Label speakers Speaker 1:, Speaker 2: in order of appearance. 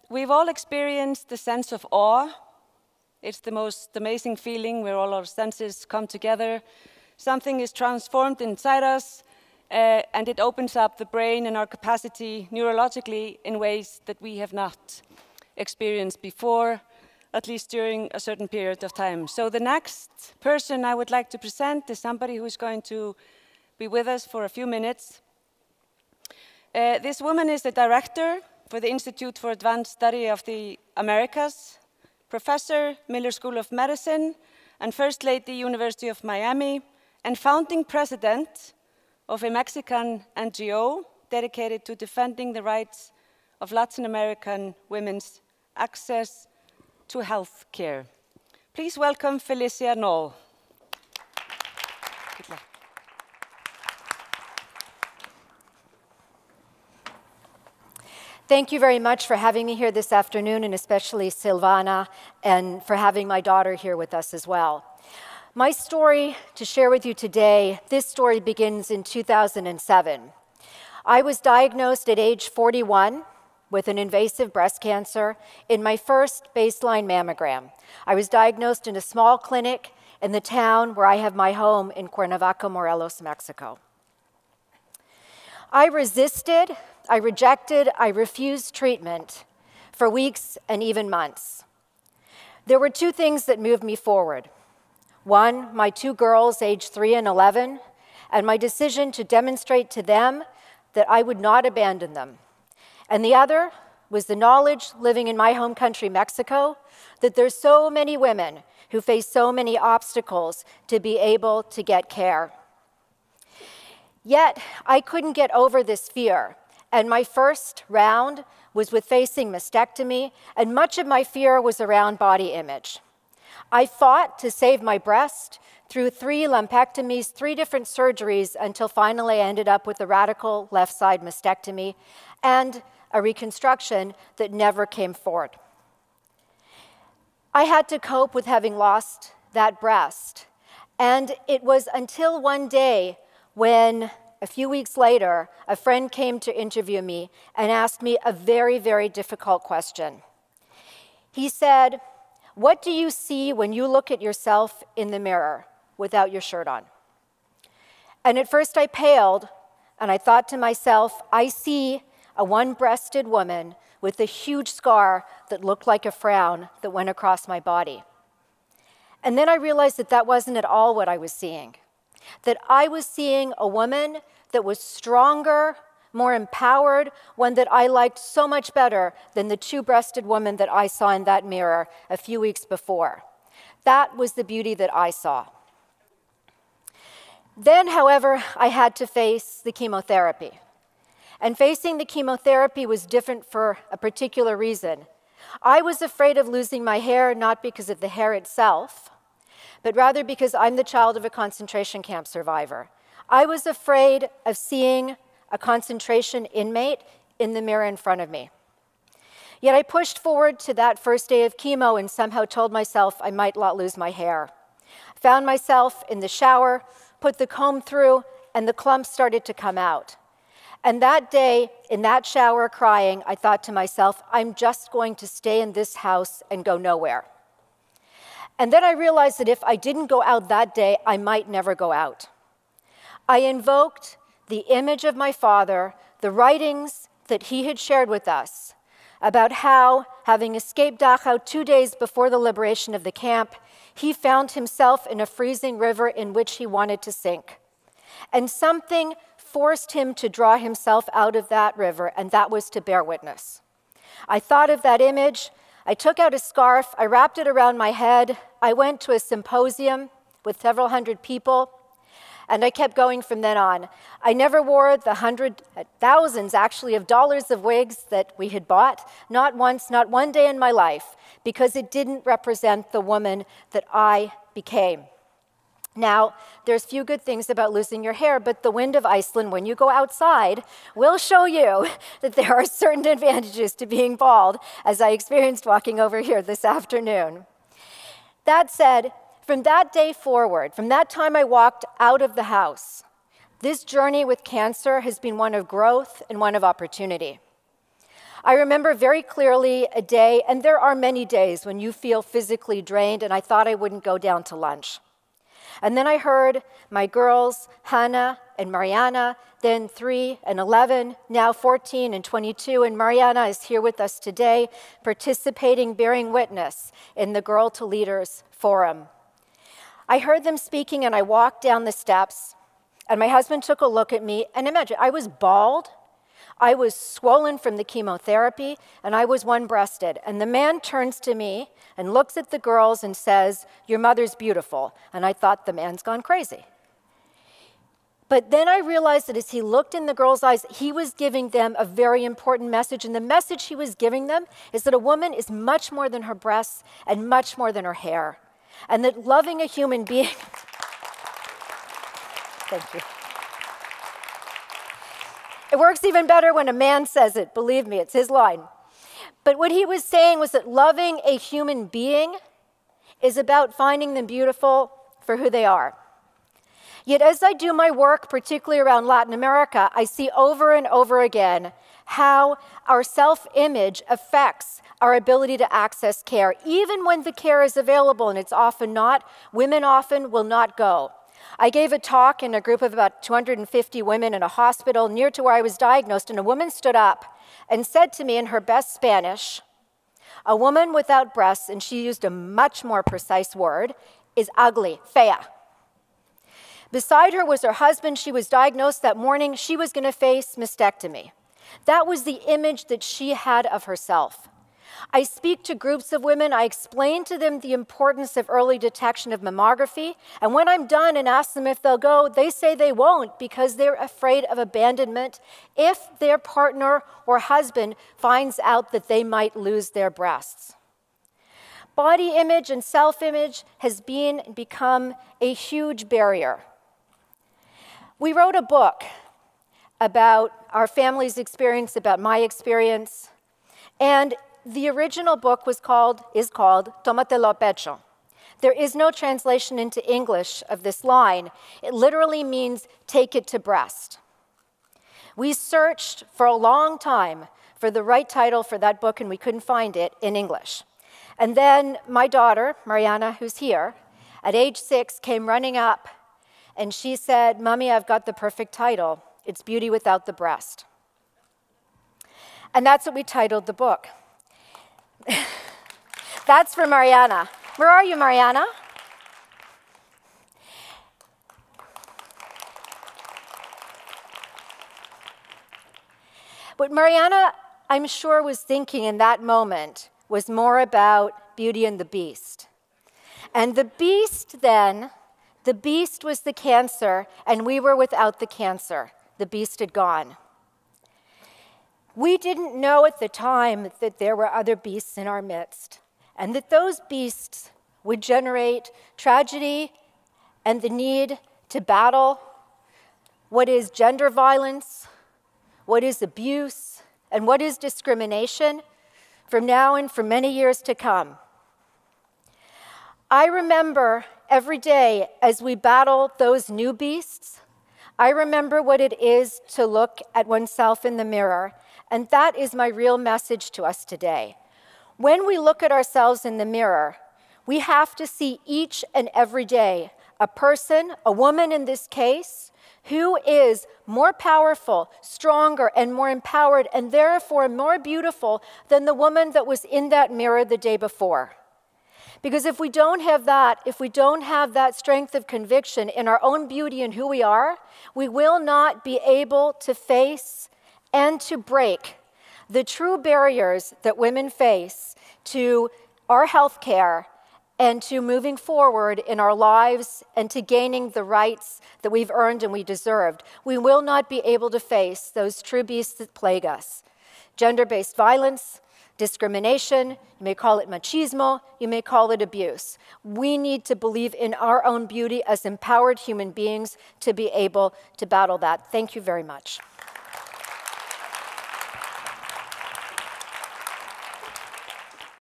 Speaker 1: we've all experienced the sense of awe. It's the most amazing feeling where all our senses come together. Something is transformed inside us, and it opens up the brain and our capacity neurologically in ways that we have not experienced before, at least during a certain period of time. So the next person I would like to present is somebody who's going to be with us for a few minutes. This woman is the director for the Institute for Advanced Study of the Americas, professor, Miller School of Medicine, and First Lady, University of Miami, and founding president of a Mexican NGO dedicated to defending the rights of Latin American women's access to health care. Please welcome Felicia Knoll. Good luck.
Speaker 2: Thank you very much for having me here this afternoon, and especially Silvana, and for having my daughter here with us as well. My story to share with you today, this story begins in 2007. I was diagnosed at age 41 with an invasive breast cancer in my first baseline mammogram. I was diagnosed in a small clinic in the town where I have my home in Cuernavaca, Morelos, Mexico. I resisted, I rejected, I refused treatment for weeks and even months. There were two things that moved me forward. One, my two girls, aged 3 and 11, and my decision to demonstrate to them that I would not abandon them. And the other was the knowledge, living in my home country, Mexico, that there's so many women who face so many obstacles to be able to get care. Yet, I couldn't get over this fear, and my first round was with facing mastectomy, and much of my fear was around body image. I fought to save my breast through 3 lumpectomies, 3 different surgeries, until finally I ended up with a radical left side mastectomy and a reconstruction that never came forward. I had to cope with having lost that breast, and it was until one day when, a few weeks later, a friend came to interview me and asked me a very, very difficult question. He said, "What do you see when you look at yourself in the mirror without your shirt on?" And at first I paled, and I thought to myself, I see a one-breasted woman with a huge scar that looked like a frown that went across my body. And then I realized that that wasn't at all what I was seeing. That I was seeing a woman that was stronger, more empowered, one that I liked so much better than the two-breasted woman that I saw in that mirror a few weeks before. That was the beauty that I saw. Then, however, I had to face the chemotherapy. And facing the chemotherapy was different for a particular reason. I was afraid of losing my hair, not because of the hair itself, but rather because I'm the child of a concentration camp survivor. I was afraid of seeing a concentration inmate in the mirror in front of me. Yet I pushed forward to that first day of chemo and somehow told myself I might not lose my hair. Found myself in the shower, put the comb through, and the clumps started to come out. And that day, in that shower crying, I thought to myself, I'm just going to stay in this house and go nowhere. And then I realized that if I didn't go out that day, I might never go out. I invoked the image of my father, the writings that he had shared with us about how, having escaped Dachau 2 days before the liberation of the camp, he found himself in a freezing river in which he wanted to sink. And something forced him to draw himself out of that river, and that was to bear witness. I thought of that image. I took out a scarf. I wrapped it around my head. I went to a symposium with several hundred people. And I kept going from then on. I never wore the thousands, actually, of dollars of wigs that we had bought, not once, not one day in my life, because it didn't represent the woman that I became. Now, there's few good things about losing your hair, but the wind of Iceland, when you go outside, will show you that there are certain advantages to being bald, as I experienced walking over here this afternoon. That said, from that day forward, from that time I walked out of the house, this journey with cancer has been one of growth and one of opportunity. I remember very clearly a day, and there are many days when you feel physically drained, and I thought I wouldn't go down to lunch. And then I heard my girls, Hannah and Mariana, then 3 and 11, now 14 and 22, and Mariana is here with us today, participating, bearing witness in the Girl to Leaders Forum. I heard them speaking, and I walked down the steps, and my husband took a look at me, and imagine, I was bald, I was swollen from the chemotherapy, and I was one-breasted. And the man turns to me and looks at the girls and says, "Your mother's beautiful." And I thought, the man's gone crazy. But then I realized that as he looked in the girls' eyes, he was giving them a very important message. And the message he was giving them is that a woman is much more than her breasts and much more than her hair. And that loving a human being... Thank you. It works even better when a man says it. Believe me, it's his line. But what he was saying was that loving a human being is about finding them beautiful for who they are. Yet as I do my work, particularly around Latin America, I see over and over again how our self-image affects our ability to access care. Even when the care is available, and it's often not, women often will not go. I gave a talk in a group of about 250 women in a hospital near to where I was diagnosed, and a woman stood up and said to me in her best Spanish, "A woman without breasts," and she used a much more precise word, "is ugly, fea." Beside her was her husband. She was diagnosed that morning. She was going to face mastectomy. That was the image that she had of herself. I speak to groups of women. I explain to them the importance of early detection of mammography. And when I'm done and ask them if they'll go, they say they won't because they're afraid of abandonment if their partner or husband finds out that they might lose their breasts. Body image and self-image has become a huge barrier. We wrote a book about our family's experience, about my experience, and the original book is called Tómatelo a pecho. There is no translation into English of this line. It literally means take it to breast. We searched for a long time for the right title for that book, and we couldn't find it in English. And then my daughter, Mariana, who's here, at age 6, came running up, and she said, "Mommy, I've got the perfect title. It's Beauty Without the Breast." And that's what we titled the book. That's for Mariana. Where are you, Mariana? What Mariana, I'm sure, was thinking in that moment was more about Beauty and the Beast. And the Beast then, the Beast was the cancer, and we were without the cancer. The Beast had gone. We didn't know at the time that there were other beasts in our midst, and that those beasts would generate tragedy and the need to battle what is gender violence, what is abuse, and what is discrimination from now and for many years to come. I remember every day as we battle those new beasts, I remember what it is to look at oneself in the mirror. And that is my real message to us today. When we look at ourselves in the mirror, we have to see each and every day a person, a woman in this case, who is more powerful, stronger, and more empowered, and therefore more beautiful than the woman that was in that mirror the day before. Because if we don't have that, if we don't have that strength of conviction in our own beauty and who we are, we will not be able to face and to break the true barriers that women face to our health care and to moving forward in our lives and to gaining the rights that we've earned and we deserved. We will not be able to face those true beasts that plague us. Gender-based violence, discrimination, you may call it machismo, you may call it abuse. We need to believe in our own beauty as empowered human beings to be able to battle that. Thank you very much.